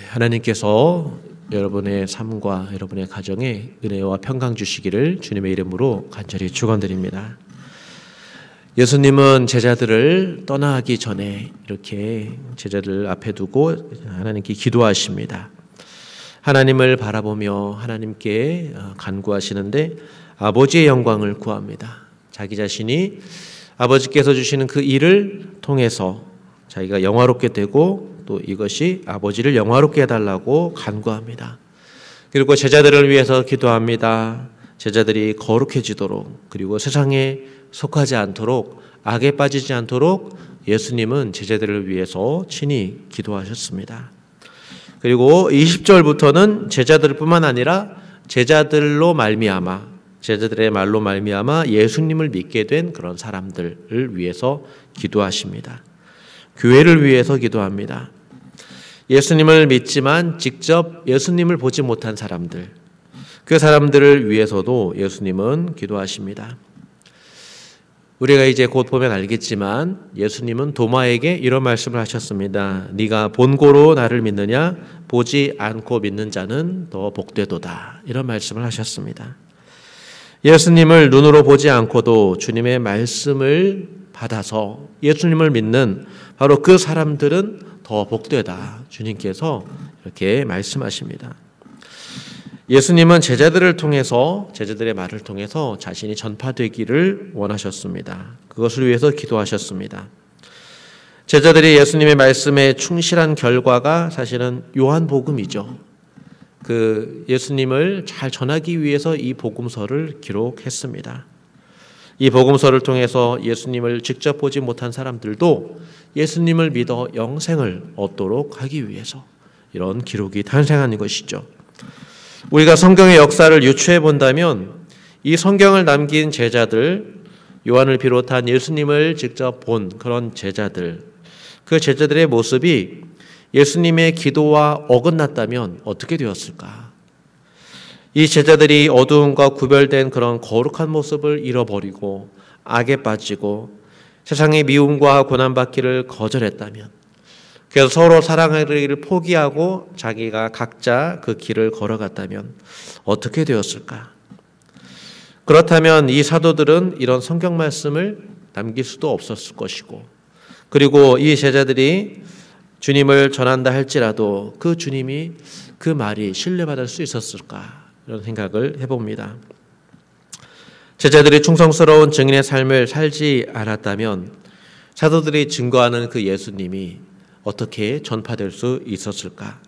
하나님께서 여러분의 삶과 여러분의 가정에 은혜와 평강 주시기를 주님의 이름으로 간절히 축원드립니다. 예수님은 제자들을 떠나기 전에 이렇게 제자들 앞에 두고 하나님께 기도하십니다. 하나님을 바라보며 하나님께 간구하시는데 아버지의 영광을 구합니다. 자기 자신이 아버지께서 주시는 그 일을 통해서 자기가 영화롭게 되고 또 이것이 아버지를 영화롭게 해달라고 간구합니다. 그리고 제자들을 위해서 기도합니다. 제자들이 거룩해지도록, 그리고 세상에 속하지 않도록, 악에 빠지지 않도록 예수님은 제자들을 위해서 친히 기도하셨습니다. 그리고 20절부터는 제자들뿐만 아니라 제자들로 말미암아, 제자들의 말로 말미암아 예수님을 믿게 된 그런 사람들을 위해서 기도하십니다. 교회를 위해서 기도합니다. 예수님을 믿지만 직접 예수님을 보지 못한 사람들, 그 사람들을 위해서도 예수님은 기도하십니다. 우리가 이제 곧 보면 알겠지만 예수님은 도마에게 이런 말씀을 하셨습니다. 네가 본고로 나를 믿느냐? 보지 않고 믿는 자는 더 복되도다. 이런 말씀을 하셨습니다. 예수님을 눈으로 보지 않고도 주님의 말씀을 받아서 예수님을 믿는 바로 그 사람들은 더 복되다. 주님께서 이렇게 말씀하십니다. 예수님은 제자들을 통해서, 제자들의 말을 통해서 자신이 전파되기를 원하셨습니다. 그것을 위해서 기도하셨습니다. 제자들이 예수님의 말씀에 충실한 결과가 사실은 요한복음이죠. 그 예수님을 잘 전하기 위해서 이 복음서를 기록했습니다. 이 복음서를 통해서 예수님을 직접 보지 못한 사람들도 예수님을 믿어 영생을 얻도록 하기 위해서 이런 기록이 탄생한 것이죠. 우리가 성경의 역사를 유추해 본다면 이 성경을 남긴 제자들, 요한을 비롯한 예수님을 직접 본 그런 제자들, 그 제자들의 모습이 예수님의 기도와 어긋났다면 어떻게 되었을까? 이 제자들이 어두움과 구별된 그런 거룩한 모습을 잃어버리고 악에 빠지고 세상의 미움과 고난받기를 거절했다면, 그래서 서로 사랑하기를 포기하고 자기가 각자 그 길을 걸어갔다면 어떻게 되었을까? 그렇다면 이 사도들은 이런 성경 말씀을 남길 수도 없었을 것이고, 그리고 이 제자들이 주님을 전한다 할지라도 그 주님이 그 말이 신뢰받을 수 있었을까? 이런 생각을 해봅니다. 제자들이 충성스러운 증인의 삶을 살지 않았다면 사도들이 증거하는 그 예수님이 어떻게 전파될 수 있었을까?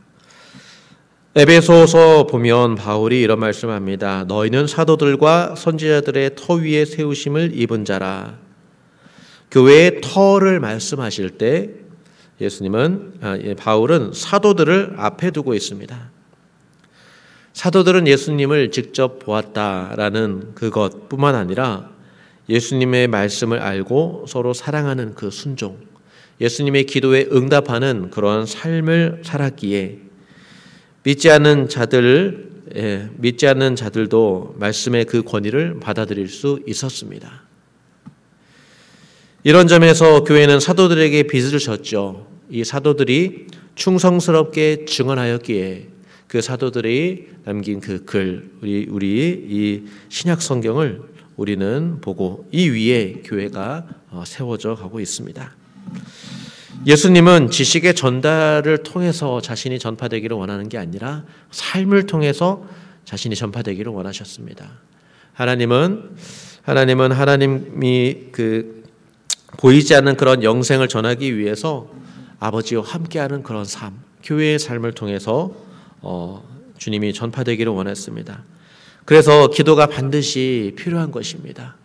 에베소서 보면 바울이 이런 말씀을 합니다. 너희는 사도들과 선지자들의 터 위에 세우심을 입은 자라. 교회의 터를 말씀하실 때 바울은 사도들을 앞에 두고 있습니다. 사도들은 예수님을 직접 보았다라는 그것뿐만 아니라 예수님의 말씀을 알고 서로 사랑하는 그 순종, 예수님의 기도에 응답하는 그런 삶을 살았기에 믿지 않는 자들도 말씀의 그 권위를 받아들일 수 있었습니다. 이런 점에서 교회는 사도들에게 빚을 졌죠. 이 사도들이 충성스럽게 증언하였기에 그 사도들이 남긴 그 글, 우리 이 신약 성경을 우리는 보고 이 위에 교회가 세워져 가고 있습니다. 예수님은 지식의 전달을 통해서 자신이 전파되기를 원하는 게 아니라 삶을 통해서 자신이 전파되기를 원하셨습니다. 하나님이 그 보이지 않는 그런 영생을 전하기 위해서 아버지와 함께하는 그런 삶, 교회의 삶을 통해서 주님이 전파되기를 원했습니다. 그래서 기도가 반드시 필요한 것입니다.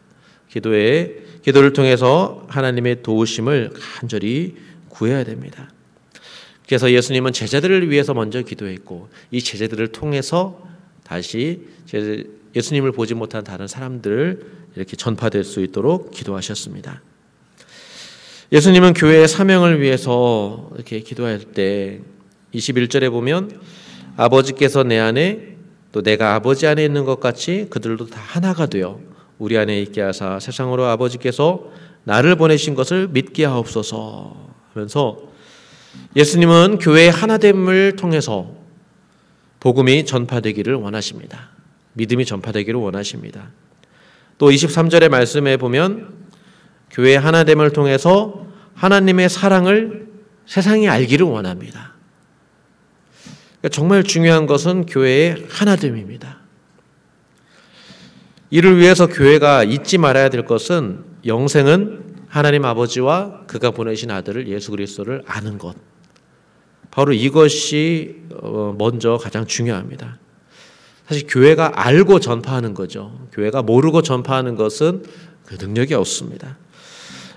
기도를 통해서 하나님의 도우심을 간절히 구해야 됩니다. 그래서 예수님은 제자들을 위해서 먼저 기도했고 이 제자들을 통해서 다시 예수님을 보지 못한 다른 사람들을 이렇게 전파될 수 있도록 기도하셨습니다. 예수님은 교회의 사명을 위해서 이렇게 기도할 때 21절에 보면 아버지께서 내 안에 또 내가 아버지 안에 있는 것 같이 그들도 다 하나가 되어 우리 안에 있게 하사 세상으로 아버지께서 나를 보내신 것을 믿게 하옵소서 하면서 예수님은 교회의 하나됨을 통해서 복음이 전파되기를 원하십니다. 믿음이 전파되기를 원하십니다. 또 23절의 말씀에 보면 교회의 하나됨을 통해서 하나님의 사랑을 세상이 알기를 원합니다. 정말 중요한 것은 교회의 하나됨입니다. 이를 위해서 교회가 잊지 말아야 될 것은 영생은 하나님 아버지와 그가 보내신 아들을 예수 그리스도를 아는 것. 바로 이것이 먼저 가장 중요합니다. 사실 교회가 알고 전파하는 거죠. 교회가 모르고 전파하는 것은 그 능력이 없습니다.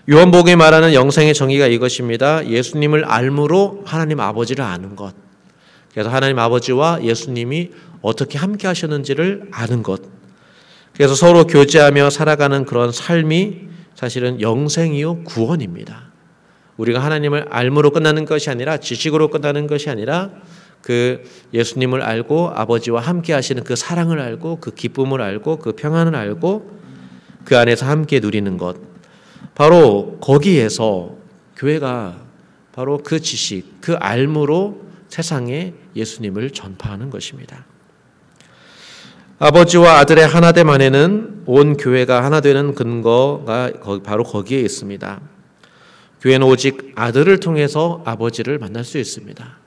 요한복음이 말하는 영생의 정의가 이것입니다. 예수님을 알므로 하나님 아버지를 아는 것. 그래서 하나님 아버지와 예수님이 어떻게 함께 하셨는지를 아는 것. 그래서 서로 교제하며 살아가는 그런 삶이 사실은 영생이요 구원입니다. 우리가 하나님을 알므로 끝나는 것이 아니라 지식으로 끝나는 것이 아니라 그 예수님을 알고 아버지와 함께 하시는 그 사랑을 알고 그 기쁨을 알고 그 평안을 알고 그 안에서 함께 누리는 것. 바로 거기에서 교회가 바로 그 지식, 그 알므로 세상에 예수님을 전파하는 것입니다. 아버지와 아들의 하나됨 안에는 온 교회가 하나 되는 근거가 바로 거기에 있습니다. 교회는 오직 아들을 통해서 아버지를 만날 수 있습니다.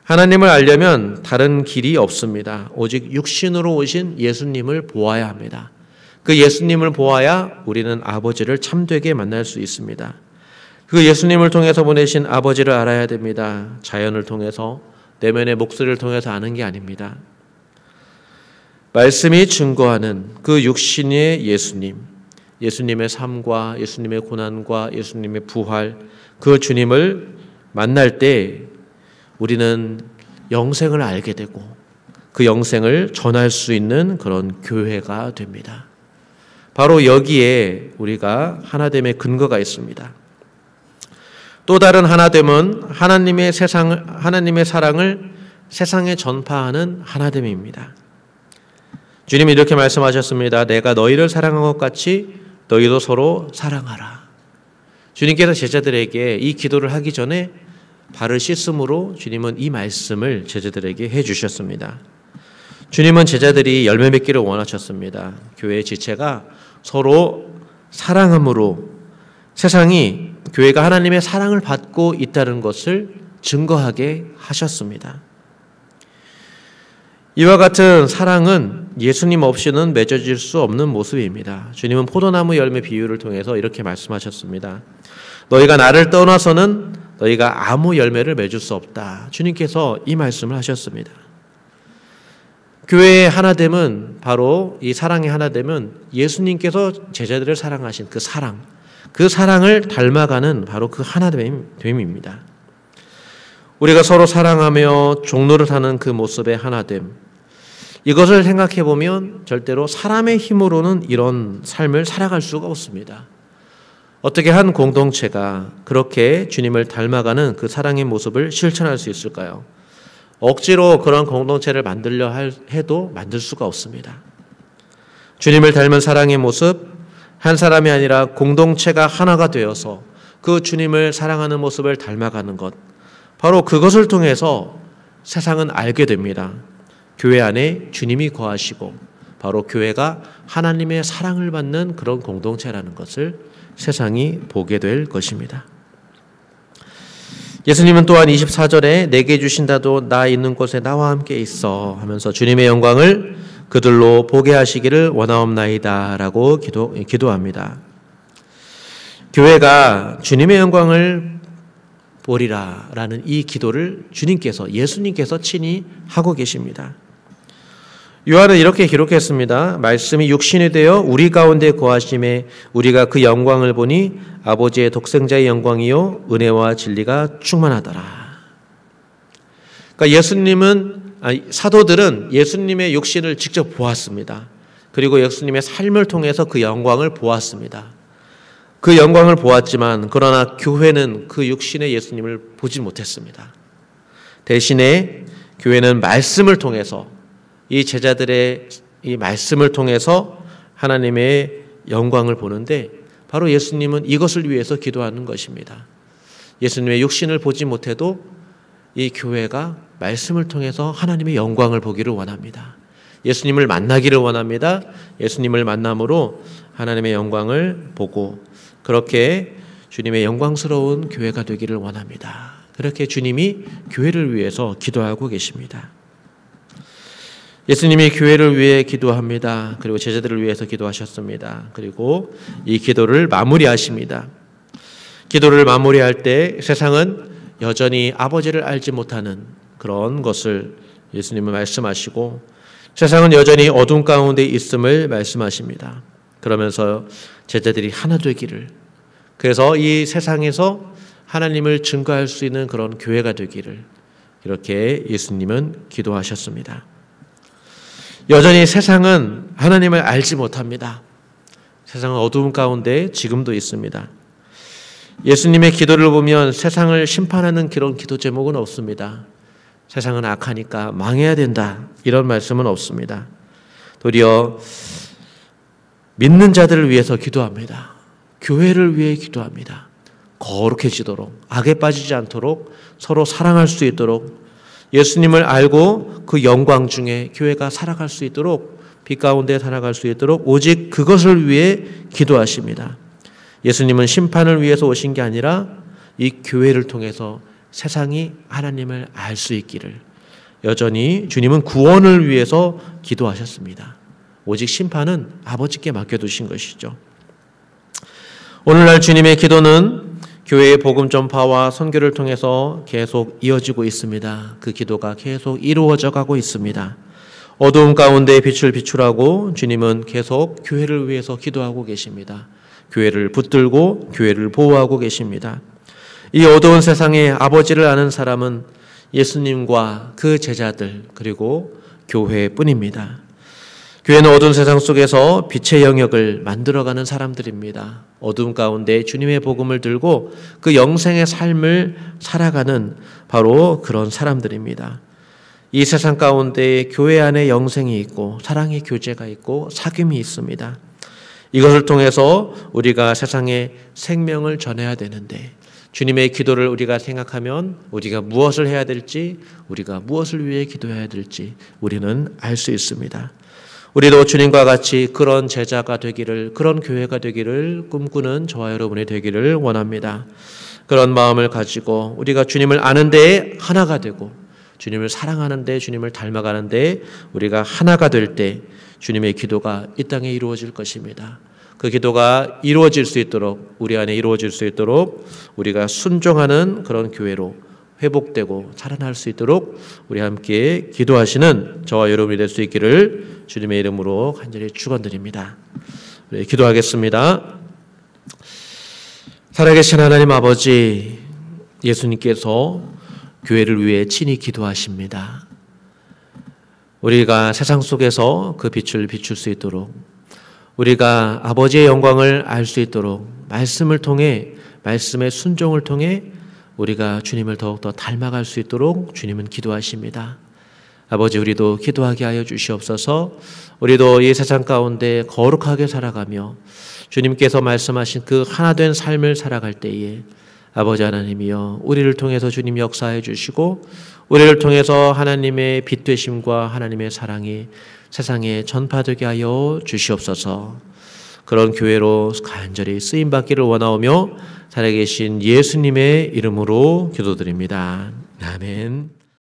하나님을 알려면 다른 길이 없습니다. 오직 육신으로 오신 예수님을 보아야 합니다. 그 예수님을 보아야 우리는 아버지를 참되게 만날 수 있습니다. 그 예수님을 통해서 보내신 아버지를 알아야 됩니다. 자연을 통해서, 내면의 목소리를 통해서 아는 게 아닙니다. 말씀이 증거하는 그 육신의 예수님, 예수님의 삶과 예수님의 고난과 예수님의 부활, 그 주님을 만날 때 우리는 영생을 알게 되고 그 영생을 전할 수 있는 그런 교회가 됩니다. 바로 여기에 우리가 하나됨의 근거가 있습니다. 또 다른 하나됨은 하나님의 사랑을 세상에 전파하는 하나됨입니다. 주님이 이렇게 말씀하셨습니다. 내가 너희를 사랑한 것 같이 너희도 서로 사랑하라. 주님께서 제자들에게 이 기도를 하기 전에 발을 씻음으로 주님은 이 말씀을 제자들에게 해주셨습니다. 주님은 제자들이 열매 맺기를 원하셨습니다. 교회의 지체가 서로 사랑함으로 세상이 교회가 하나님의 사랑을 받고 있다는 것을 증거하게 하셨습니다. 이와 같은 사랑은 예수님 없이는 맺어질 수 없는 모습입니다. 주님은 포도나무 열매 비유를 통해서 이렇게 말씀하셨습니다. 너희가 나를 떠나서는 너희가 아무 열매를 맺을 수 없다. 주님께서 이 말씀을 하셨습니다. 교회의 하나됨은 바로 이 사랑의 하나됨은 예수님께서 제자들을 사랑하신 그 사랑을 닮아가는 바로 그 하나됨입니다. 우리가 서로 사랑하며 종로를 하는 그 모습의 하나됨, 이것을 생각해 보면 절대로 사람의 힘으로는 이런 삶을 살아갈 수가 없습니다. 어떻게 한 공동체가 그렇게 주님을 닮아가는 그 사랑의 모습을 실천할 수 있을까요? 억지로 그런 공동체를 만들려 해도 만들 수가 없습니다. 주님을 닮은 사랑의 모습, 한 사람이 아니라 공동체가 하나가 되어서 그 주님을 사랑하는 모습을 닮아가는 것, 바로 그것을 통해서 세상은 알게 됩니다. 교회 안에 주님이 거하시고 바로 교회가 하나님의 사랑을 받는 그런 공동체라는 것을 세상이 보게 될 것입니다. 예수님은 또한 24절에 내게 주신다도 나 있는 곳에 나와 함께 있어 하면서 주님의 영광을 그들로 보게 하시기를 원하옵나이다 라고 기도합니다. 교회가 주님의 영광을 보리라 라는 이 기도를 예수님께서 친히 하고 계십니다. 요한은 이렇게 기록했습니다. 말씀이 육신이 되어 우리 가운데 거하심에 우리가 그 영광을 보니 아버지의 독생자의 영광이요 은혜와 진리가 충만하더라. 그러니까 사도들은 예수님의 육신을 직접 보았습니다. 그리고 예수님의 삶을 통해서 그 영광을 보았습니다. 그 영광을 보았지만 그러나 교회는 그 육신의 예수님을 보지 못했습니다. 대신에 교회는 말씀을 통해서 이 제자들의 이 말씀을 통해서 하나님의 영광을 보는데 바로 예수님은 이것을 위해서 기도하는 것입니다. 예수님의 육신을 보지 못해도 이 교회가 말씀을 통해서 하나님의 영광을 보기를 원합니다. 예수님을 만나기를 원합니다. 예수님을 만남으로 하나님의 영광을 보고 그렇게 주님의 영광스러운 교회가 되기를 원합니다. 그렇게 주님이 교회를 위해서 기도하고 계십니다. 예수님이 교회를 위해 기도합니다. 그리고 제자들을 위해서 기도하셨습니다. 그리고 이 기도를 마무리하십니다. 기도를 마무리할 때 세상은 여전히 아버지를 알지 못하는 그런 것을 예수님은 말씀하시고 세상은 여전히 어둠 가운데 있음을 말씀하십니다. 그러면서 제자들이 하나 되기를, 그래서 이 세상에서 하나님을 증거할 수 있는 그런 교회가 되기를 이렇게 예수님은 기도하셨습니다. 여전히 세상은 하나님을 알지 못합니다. 세상은 어두운 가운데 지금도 있습니다. 예수님의 기도를 보면 세상을 심판하는 그런 기도 제목은 없습니다. 세상은 악하니까 망해야 된다 이런 말씀은 없습니다. 도리어 믿는 자들을 위해서 기도합니다. 교회를 위해 기도합니다. 거룩해지도록, 악에 빠지지 않도록, 서로 사랑할 수 있도록, 예수님을 알고 그 영광 중에 교회가 살아갈 수 있도록, 빛 가운데 살아갈 수 있도록 오직 그것을 위해 기도하십니다. 예수님은 심판을 위해서 오신 게 아니라 이 교회를 통해서 세상이 하나님을 알 수 있기를, 여전히 주님은 구원을 위해서 기도하셨습니다. 오직 심판은 아버지께 맡겨두신 것이죠. 오늘날 주님의 기도는 교회의 복음 전파와 선교를 통해서 계속 이어지고 있습니다. 그 기도가 계속 이루어져 가고 있습니다. 어두움 가운데 빛을 비추라고 주님은 계속 교회를 위해서 기도하고 계십니다. 교회를 붙들고 교회를 보호하고 계십니다. 이 어두운 세상에 아버지를 아는 사람은 예수님과 그 제자들 그리고 교회뿐입니다. 교회는 어두운 세상 속에서 빛의 영역을 만들어가는 사람들입니다. 어두움 가운데 주님의 복음을 들고 그 영생의 삶을 살아가는 바로 그런 사람들입니다. 이 세상 가운데 교회 안에 영생이 있고 사랑의 교제가 있고 사귐이 있습니다. 이것을 통해서 우리가 세상에 생명을 전해야 되는데 주님의 기도를 우리가 생각하면 우리가 무엇을 해야 될지, 우리가 무엇을 위해 기도해야 될지 우리는 알 수 있습니다. 우리도 주님과 같이 그런 제자가 되기를, 그런 교회가 되기를 꿈꾸는 저와 여러분이 되기를 원합니다. 그런 마음을 가지고 우리가 주님을 아는 데에 하나가 되고 주님을 사랑하는 데, 주님을 닮아가는 데 우리가 하나가 될 때 주님의 기도가 이 땅에 이루어질 것입니다. 그 기도가 이루어질 수 있도록, 우리 안에 이루어질 수 있도록 우리가 순종하는 그런 교회로 회복되고 살아날 수 있도록 우리 함께 기도하시는 저와 여러분이 될 수 있기를 주님의 이름으로 간절히 축원드립니다. 우리 기도하겠습니다. 살아계신 하나님 아버지, 예수님께서 교회를 위해 친히 기도하십니다. 우리가 세상 속에서 그 빛을 비출 수 있도록, 우리가 아버지의 영광을 알 수 있도록 말씀을 통해, 말씀의 순종을 통해 우리가 주님을 더욱더 닮아갈 수 있도록 주님은 기도하십니다. 아버지, 우리도 기도하게 하여 주시옵소서. 우리도 이 세상 가운데 거룩하게 살아가며 주님께서 말씀하신 그 하나된 삶을 살아갈 때에 아버지 하나님이여, 우리를 통해서 주님 역사해 주시고 우리를 통해서 하나님의 빛 되심과 하나님의 사랑이 세상에 전파되게 하여 주시옵소서. 그런 교회로 간절히 쓰임받기를 원하오며 살아계신 예수님의 이름으로 기도드립니다. 아멘.